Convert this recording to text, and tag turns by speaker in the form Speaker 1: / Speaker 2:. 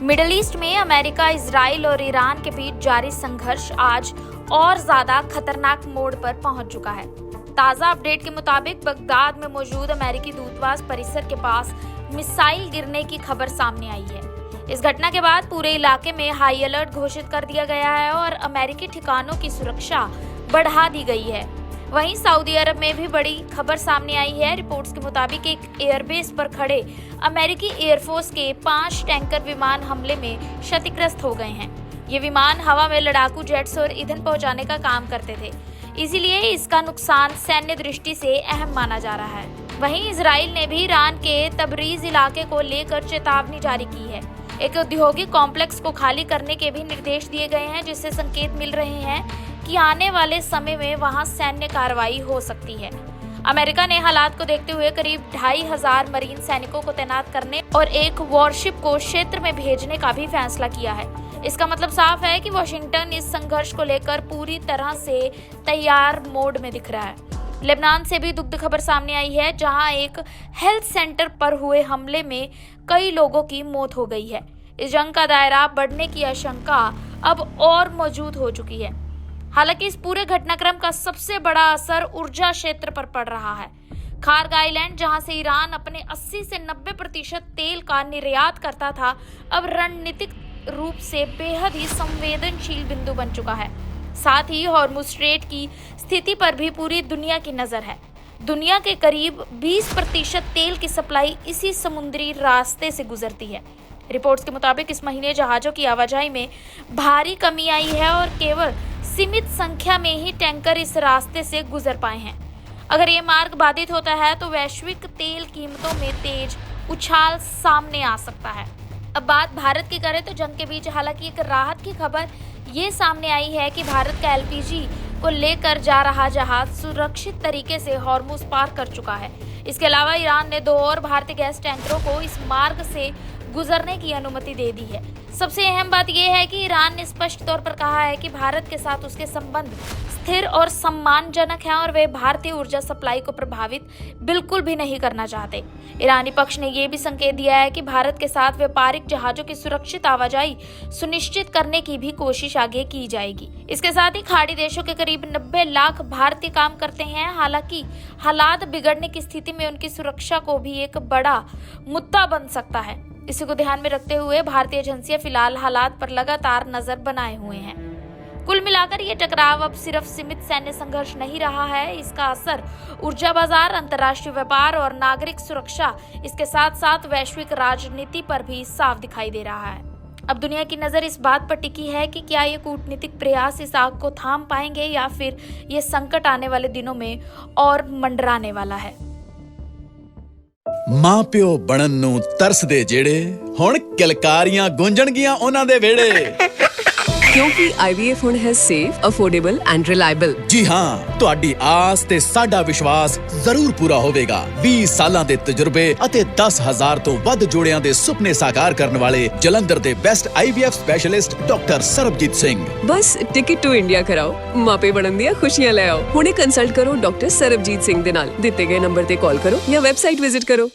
Speaker 1: Middle east में America, Israel और Iran के बीच जारी संघर्ष आज और ज्यादा खतरनाक मोड़ पर पहुंच चुका है। ताजा अपडेट के मुताबिक बगदाद में मौजूद अमेरिकी दूतावास परिसर के पास मिसाइल गिरने की खबर सामने आई है। इस घटना के बाद पूरे इलाके में हाई अलर्ट घोषित कर दिया गया है और अमेरिकी ठिकानों की सुरक्षा बढ़ा दी गई है। वहीं सऊदी अरब में भी बड़ी खबर सामने आई है। रिपोर्ट्स के मुताबिक एक एयरबेस पर खड़े अमेरिकी एयरफोर्स के 5 टैंकर विमान हमले में क्षतिग्रस्त हो गए हैं। ये विमान हवा में लड़ाकू जेट्स और ईंधन पहुंचाने का काम करते थे, इसीलिए इसका नुकसान सैन्य दृष्टि से अहम माना जा रहा है। वहीं इजराइल ने भी ईरान के तबरीज इलाके को लेकर चेतावनी जारी की है। एक औद्योगिक कॉम्प्लेक्स को खाली करने के भी निर्देश दिए गए हैं, जिससे संकेत मिल रहे हैं कि आने वाले समय में वहां सैन्य कार्रवाई हो सकती है। अमेरिका ने हालात को देखते हुए करीब 2500 मरीन सैनिकों को तैनात करने और एक वॉरशिप को क्षेत्र में भेजने का भी फैसला किया है। इसका मतलब साफ है कि वॉशिंगटन इस संघर्ष को लेकर पूरी तरह से तैयार मोड में दिख रहा है। लेबनान से भी दुखद खबर सामने आई है, जहां एक हेल्थ सेंटर पर हुए हमले में कई लोगों की मौत हो गई है। इस जंग का दायरा बढ़ने की आशंका अब और मौजूद हो चुकी है। हालांकि इस पूरे घटनाक्रम का सबसे बड़ा असर ऊर्जा क्षेत्र पर पड़ रहा है। खार्ग आइलैंड, जहां से ईरान अपने 80 से 90% तेल का निर्यात करता था, अब रणनीतिक रूप से बेहद ही संवेदनशील बिंदु बन चुका है। साथ ही हॉर्मुज स्ट्रेट की स्थिति पर भी पूरी दुनिया की नजर है। दुनिया के करीब 20% तेल की सप्लाई इसी समुद्री रास्ते से गुजरती है। रिपोर्ट्स के मुताबिक इस महीने जहाजों की आवाजाही में भारी कमी आई है और केवल सीमित संख्या में ही टैंकर इस रास्ते से गुजर पाए हैं। अगर ये मार्ग बाधित होता है तो वैश्विक तेल कीमतों में तेज उछाल सामने आ सकता है। अब बात भारत की करें तो जंग के बीच हालांकि एक राहत की खबर ये सामने आई है कि भारत का एलपीजी को लेकर जा रहा जहाज सुरक्षित तरीके से हॉर्मुज पार कर चुका है। इसके अलावा ईरान ने 2 और भारतीय गैस टैंकरों को इस मार्ग से गुजरने की अनुमति दे दी है। सबसे अहम बात यह है कि ईरान ने स्पष्ट तौर पर कहा है कि भारत के साथ उसके संबंध स्थिर और सम्मानजनक हैं और वे भारतीय ऊर्जा सप्लाई को प्रभावित बिल्कुल भी नहीं करना चाहते। ईरानी पक्ष ने यह भी संकेत दिया है कि भारत के साथ व्यापारिक जहाजों की सुरक्षित आवाजाही सुनिश्चित करने की भी कोशिश आगे की जाएगी। इसके साथ ही खाड़ी देशों के करीब 90 लाख भारतीय काम करते हैं। हालांकि हालात बिगड़ने की स्थिति में उनकी सुरक्षा को भी एक बड़ा मुद्दा बन सकता है। इसी को ध्यान में रखते हुए भारतीय एजेंसियां फिलहाल हालात पर लगातार नजर बनाए हुए हैं। कुल मिलाकर ये टकराव अब सिर्फ सीमित सैन्य संघर्ष नहीं रहा है, इसका असर ऊर्जा बाजार, अंतर्राष्ट्रीय व्यापार और नागरिक सुरक्षा, इसके साथ साथ वैश्विक राजनीति पर भी साफ दिखाई दे रहा है। अब दुनिया की नजर इस बात पर टिकी है कि क्या ये कूटनीतिक प्रयास इस आग को थाम पाएंगे या फिर ये संकट आने वाले दिनों में और मंडराने वाला है।
Speaker 2: मां प्यो बनन नूं तरसदे जेड़े हुण किलकारियां गूंजणगीਆਂ ਉਹਨਾਂ ਦੇ ਵਿਹੜੇ।
Speaker 3: क्योंकि IVF ਹੁਣ है safe, affordable and reliable।
Speaker 2: जी हाँ, ਤੁਹਾਡੀ ਆਸ ਤੇ ਸਾਡਾ ਵਿਸ਼ਵਾਸ ਜ਼ਰੂਰ ਪੂਰਾ ਹੋਵੇਗਾ। 20 ਸਾਲਾਂ ਦੇ ਤਜਰਬੇ ਅਤੇ 10,000 ਤੋਂ ਵੱਧ ਜੋੜਿਆਂ ਦੇ ਸੁਪਨੇ ਸਾਕਾਰ ਕਰਨ ਵਾਲੇ ਜਲੰਧਰ ਦੇ best IVF specialist doctor Sarabjit Singh.
Speaker 3: Bus ticket to India कराओ, मापे बनन ਦੀਆਂ ਖੁਸ਼ੀਆਂ ਲੈ ਆਓ। ਹੁਣੇ ਕੰਸਲਟ ਕਰੋ ਡਾਕਟਰ ਸਰਬਜੀਤ ਸਿੰਘ ਦੇ ਨਾਲ। ਦਿੱਤੇ ਗਏ ਨੰਬਰ ਤੇ ਕਾਲ ਕਰੋ ਜਾਂ ਵੈਬਸਾਈਟ ਵਿਜ਼ਿਟ ਕਰੋ।